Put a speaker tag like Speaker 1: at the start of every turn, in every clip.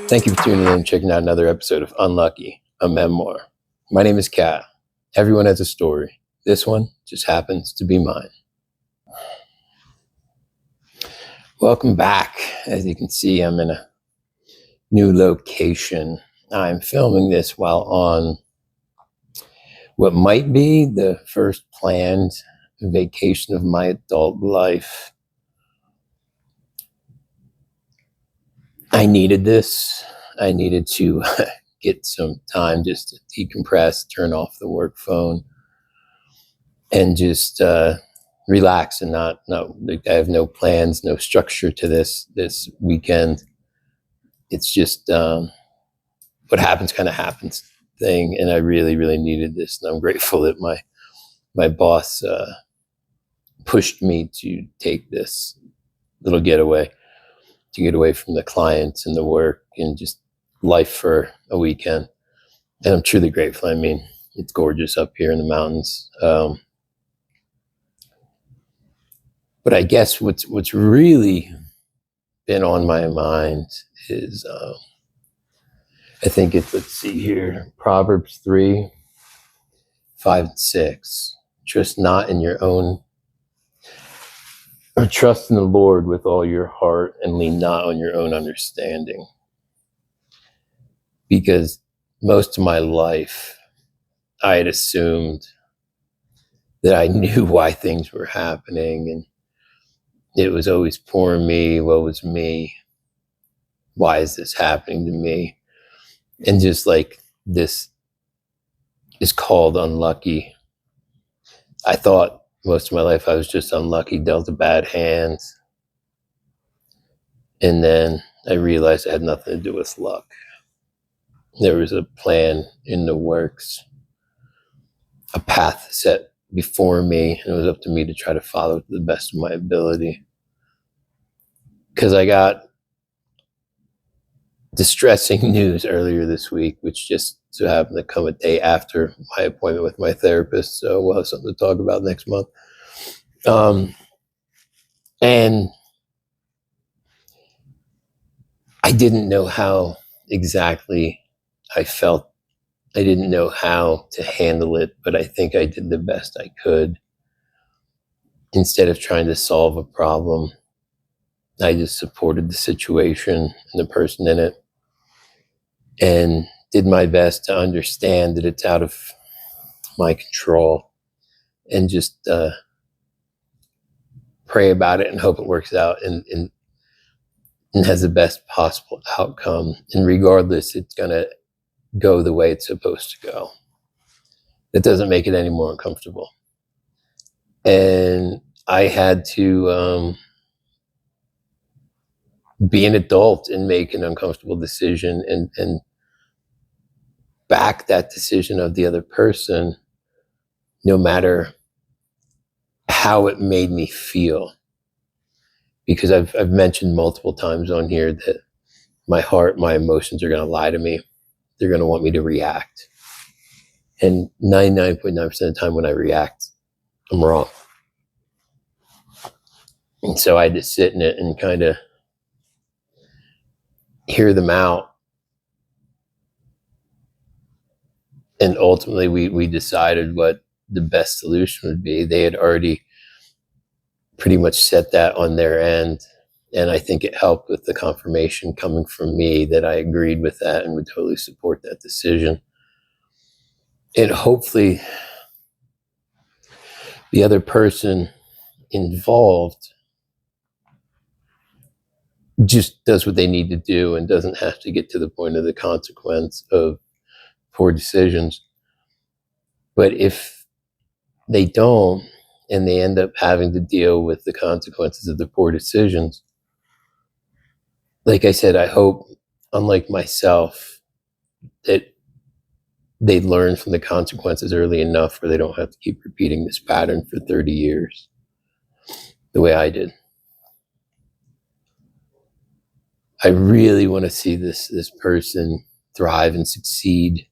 Speaker 1: Thank you for tuning in and checking out another episode of Unlucky, a memoir. My name is Kat. Everyone has a story. This one just happens to be mine. Welcome back. As you can see, I'm in a new location. I'm filming this while on what might be the first planned vacation of my adult life. I needed this. I needed to get some time just to decompress, turn off the work phone, and just relax and not I have no plans, no structure to this weekend. It's just what happens kind of happens thing, and I really needed this, and I'm grateful that my boss pushed me to take this little getaway, to get away from the clients and the work and just life for a weekend. And I'm truly grateful. I mean, it's gorgeous up here in the mountains. But I guess what's really been on my mind is, I think it's, let's see here, Proverbs 3, 5, and 6. Trust not in your own, or trust in the Lord with all your heart and lean not on your own understanding. Because most of my life, I had assumed that I knew why things were happening, and it was always poor me, woe was me, why is this happening to me? And just like this is called unlucky. I thought most of my life I was just unlucky, dealt a bad hand. And then I realized it had nothing to do with luck. There was a plan in the works, a path set before me, and it was up to me to try to follow it to the best of my ability. Because I got distressing news earlier this week, which just so happened to come a day after my appointment with my therapist, so we'll have something to talk about next month. And I didn't know how exactly I felt. I didn't know how to handle it, but I think I did the best I could. Instead of trying to solve a problem, I just supported the situation and the person in it, and did my best to understand that it's out of my control, and just pray about it and hope it works out and has the best possible outcome. And regardless, it's going to go the way it's supposed to go. That doesn't make it any more uncomfortable. And I had to be an adult and make an uncomfortable decision, and back that decision of the other person, no matter how it made me feel. Because I've mentioned multiple times on here that my heart, my emotions are going to lie to me. They're going to want me to react. And 99.9% of the time when I react, I'm wrong. And so I had to sit in it and kind of hear them out. And ultimately we decided what the best solution would be. They had already pretty much set that on their end. And I think it helped with the confirmation coming from me that I agreed with that and would totally support that decision. And hopefully the other person involved just does what they need to do and doesn't have to get to the point of the consequence of poor decisions. But if they don't, and they end up having to deal with the consequences of the poor decisions, like I said, I hope, unlike myself, that they learn from the consequences early enough where they don't have to keep repeating this pattern for 30 years the way I did. I really want to see this person thrive and succeed.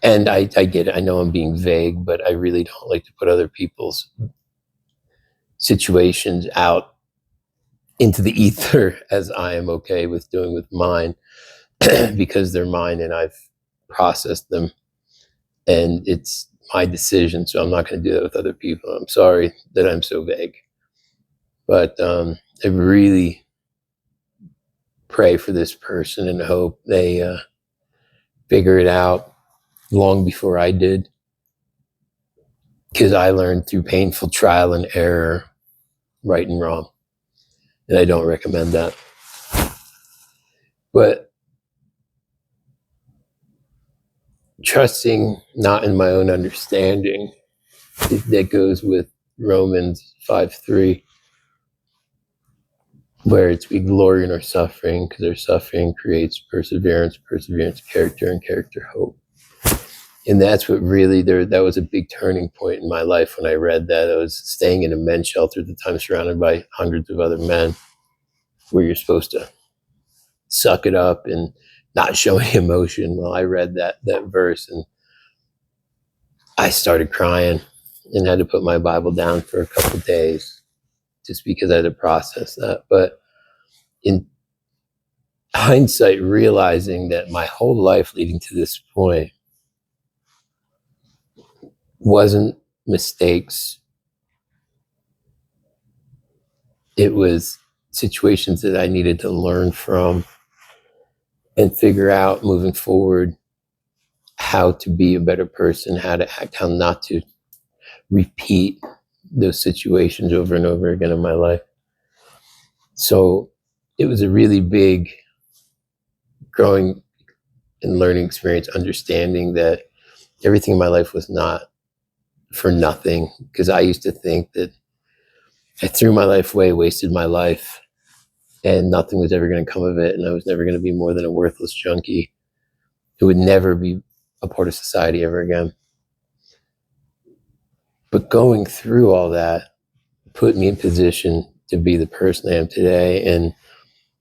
Speaker 1: And I get it. I know I'm being vague, but I really don't like to put other people's situations out into the ether as I am okay with doing with mine, because they're mine and I've processed them, and it's my decision. So I'm not going to do that with other people. I'm sorry that I'm so vague, but I really pray for this person and hope they figure it out long before I did, because I learned through painful trial and error, right and wrong, and I don't recommend that. But trusting not in my own understanding, that goes with Romans 5:3, where it's we glory in our suffering because our suffering creates perseverance, perseverance character, and character hope. And that's what really, that was a big turning point in my life when I read that. I was staying in a men's shelter at the time, surrounded by hundreds of other men, where you're supposed to suck it up and not show any emotion. Well, I read that verse and I started crying and had to put my Bible down for a couple of days just because I had to process that. But in hindsight, realizing that my whole life leading to this point wasn't mistakes, it was situations that I needed to learn from and figure out moving forward how to be a better person, how to act, how not to repeat those situations over and over again in my life. So it was a really big growing and learning experience, understanding that everything in my life was not for nothing, because I used to think that I threw my life away, wasted my life, and nothing was ever going to come of it, and I was never going to be more than a worthless junkie who would never be a part of society ever again. But going through all that put me in position to be the person I am today, and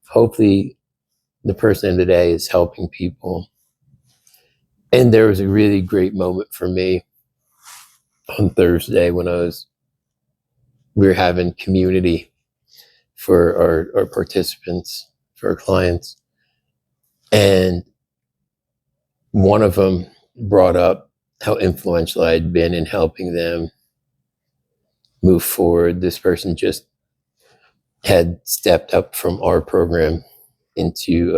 Speaker 1: hopefully the person I am today is helping people. And there was a really great moment for me on Thursday when we were having community for our participants, for our clients. And one of them brought up how influential I had been in helping them move forward. This person just had stepped up from our program into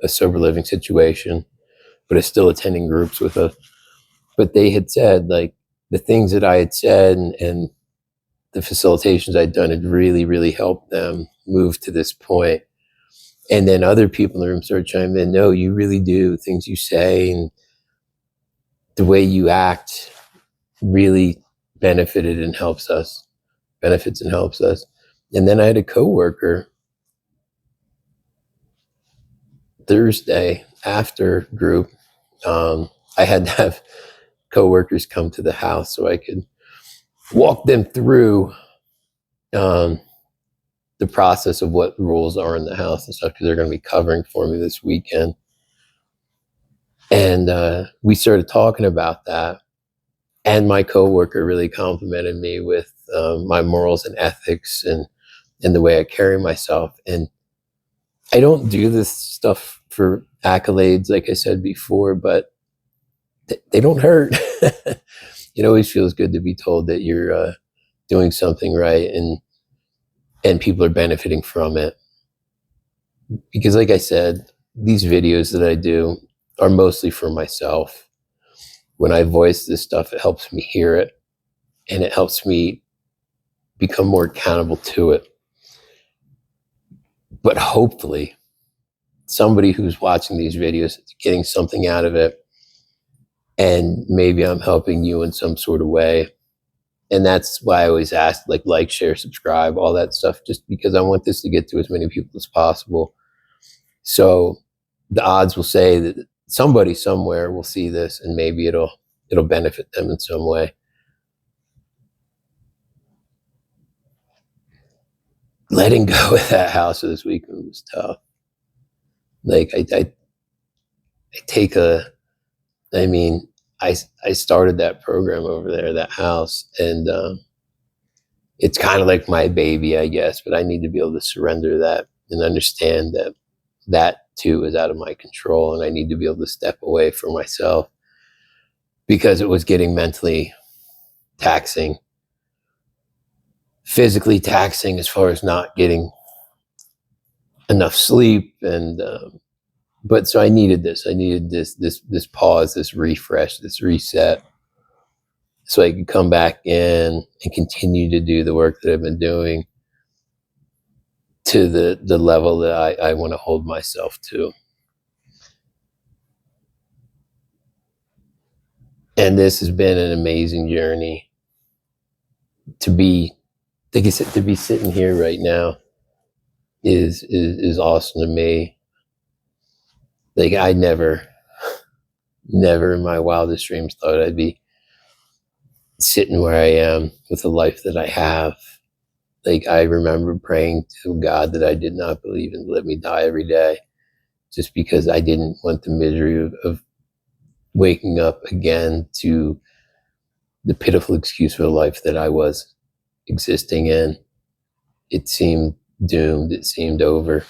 Speaker 1: a sober living situation, but is still attending groups with us. But they had said, like, the things that I had said and the facilitations I'd done had really, really helped them move to this point. And then other people in the room started chiming in, no, you really do. Things you say and the way you act really benefits and helps us. And then I had a coworker Thursday after group. I had to have coworkers come to the house so I could walk them through the process of what rules are in the house and stuff, because they're going to be covering for me this weekend. And we started talking about that. And my coworker really complimented me with my morals and ethics and the way I carry myself. And I don't do this stuff for accolades, like I said before, but they don't hurt. It always feels good to be told that you're doing something right and people are benefiting from it. Because like I said, these videos that I do are mostly for myself. When I voice this stuff, it helps me hear it and it helps me become more accountable to it. But hopefully somebody who's watching these videos is getting something out of it, and maybe I'm helping you in some sort of way. And that's why I always ask, like, share, subscribe, all that stuff, just because I want this to get to as many people as possible. So the odds will say that somebody somewhere will see this and maybe it'll benefit them in some way. Letting go of that house this weekend was tough. Like I started that program over there, that house, and it's kind of like my baby, I guess, but I need to be able to surrender that and understand that that too is out of my control. And I need to be able to step away from myself because it was getting mentally taxing, physically taxing, as far as not getting enough sleep. And, but so I needed this pause, this refresh, this reset, so I could come back in and continue to do the work that I've been doing to the level that I want to hold myself to. And this has been an amazing journey. To be, like I said, to be sitting here right now is awesome to me. Like I never in my wildest dreams thought I'd be sitting where I am with the life that I have. Like I remember praying to God that I did not believe in, let me die every day, just because I didn't want the misery of waking up again to the pitiful excuse for the life that I was existing in. It seemed doomed. It seemed over.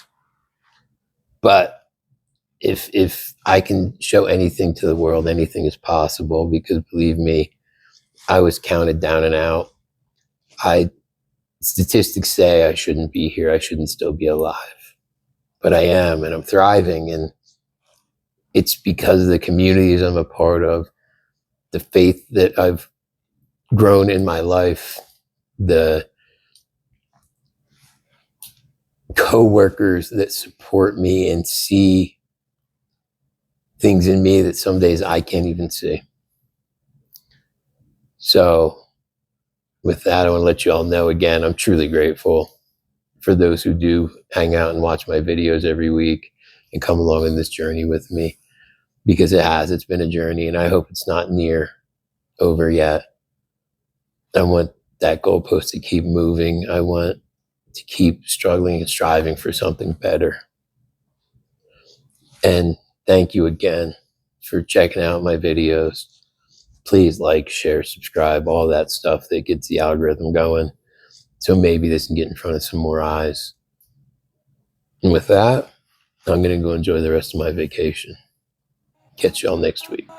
Speaker 1: But if I can show anything to the world, anything is possible, because believe me, I was counted down and out. Statistics say I shouldn't be here. I shouldn't still be alive, but I am, and I'm thriving. And it's because of the communities I'm a part of, the faith that I've grown in my life, the co-workers that support me and see things in me that some days I can't even see. So with that, I want to let you all know again, I'm truly grateful for those who do hang out and watch my videos every week and come along in this journey with me, because it's been a journey, and I hope it's not near over yet. I want that goalpost to keep moving. I want to keep struggling and striving for something better. And thank you again for checking out my videos. Please like, share, subscribe, all that stuff that gets the algorithm going. So maybe this can get in front of some more eyes. And with that, I'm going to go enjoy the rest of my vacation. Catch y'all next week.